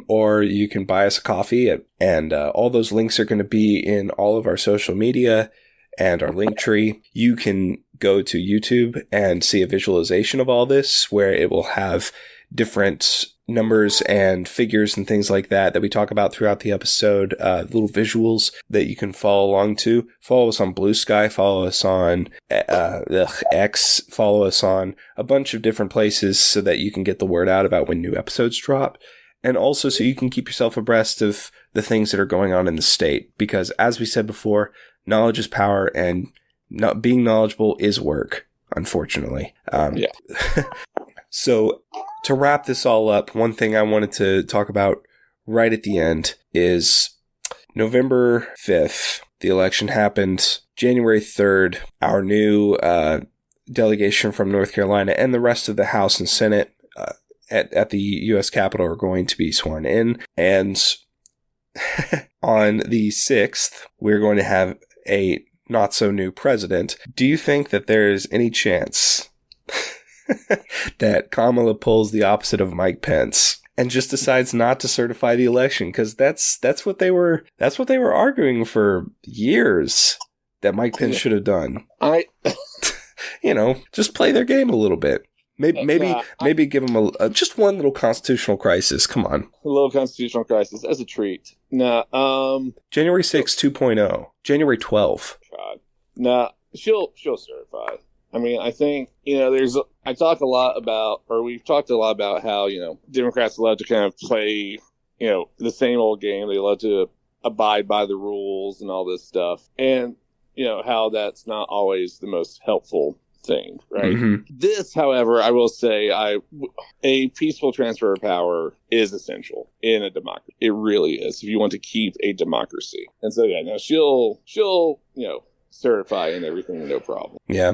or you can buy us a coffee, and all those links are going to be in all of our social media and our link tree. You can go to YouTube and see a visualization of all this, where it will have different numbers and figures and things like that we talk about throughout the episode, little visuals that you can follow along to. Follow us on Blue Sky, follow us on X, follow us on a bunch of different places so that you can get the word out about when new episodes drop. And also so you can keep yourself abreast of the things that are going on in the state. Because as we said before, knowledge is power, and not being knowledgeable is work, unfortunately. So to wrap this all up, one thing I wanted to talk about right at the end is November 5th. The election happened. January 3rd, our new delegation from North Carolina and the rest of the House and Senate at the U.S. Capitol are going to be sworn in. And on the 6th, we're going to have a not-so-new president. Do you think that there's any chance that Kamala pulls the opposite of Mike Pence and just decides not to certify the election? Because that's what they were arguing for years that Mike Pence should have done. Just play their game a little bit. Maybe give them just one little constitutional crisis. Come on, a little constitutional crisis as a treat. January 6th, 2.0, January 12th. She'll certify. I mean, I think, we've talked a lot about how, Democrats love to kind of play, the same old game. They love to abide by the rules and all this stuff. And, how that's not always the most helpful thing, right? Mm-hmm. This, however, I will say, a peaceful transfer of power is essential in a democracy. It really is, if you want to keep a democracy. And so, she'll certify and everything, no problem. Yeah.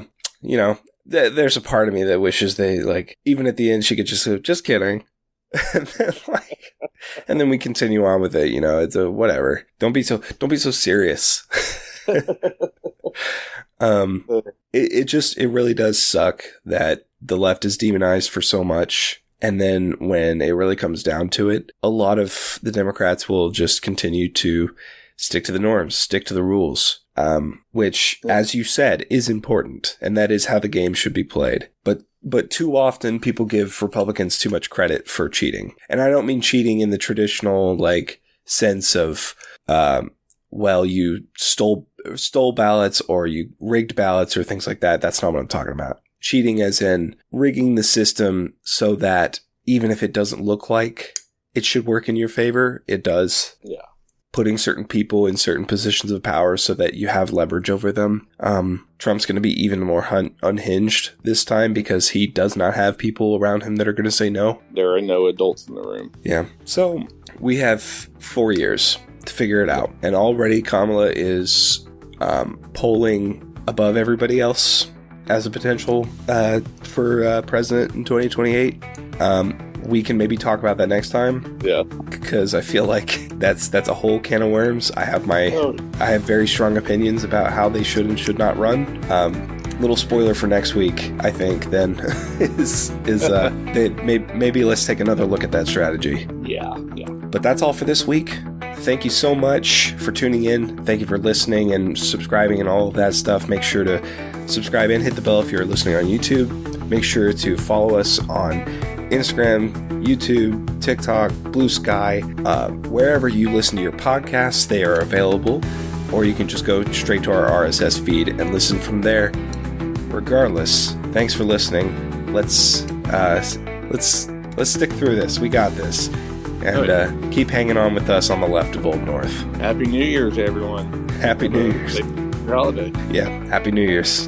There's a part of me that wishes they, even at the end, she could just go, just kidding. And then we continue on with it. It's a whatever. Don't be so serious. It really does suck that the left is demonized for so much. And then when it really comes down to it, a lot of the Democrats will just continue to stick to the norms, stick to the rules. Which, as you said, is important, and that is how the game should be played. But too often, people give Republicans too much credit for cheating. And I don't mean cheating in the traditional, sense of, you stole ballots or you rigged ballots or things like that. That's not what I'm talking about. Cheating as in rigging the system so that even if it doesn't look like it should work in your favor, it does. Yeah. putting certain people in certain positions of power so that you have leverage over them. Trump's going to be even more unhinged this time because he does not have people around him that are going to say no. There are no adults in the room. Yeah. So we have 4 years to figure it out. And already Kamala is polling above everybody else as a potential for president in 2028. We can maybe talk about that next time. Yeah. Because I feel like that's a whole can of worms. I have very strong opinions about how they should and should not run. Little spoiler for next week, I think, then is maybe let's take another look at that strategy. Yeah. But that's all for this week. Thank you so much for tuning in. Thank you for listening and subscribing and all of that stuff. Make sure to subscribe and hit the bell if you're listening on YouTube. Make sure to follow us on Instagram, YouTube, TikTok, Blue Sky, wherever you listen to your podcasts, they are available, or you can just go straight to our RSS feed and listen from there. Regardless, thanks for listening. Let's stick through this. We got this, and keep hanging on with us on the left of Old North. Happy New Year's, everyone. Happy New Year's. Your holiday. Yeah, Happy New Year's.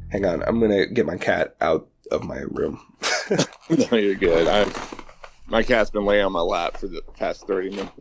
Hang on, I'm going to get my cat out of my room. No, you're good. My cat's been laying on my lap for the past 30 minutes.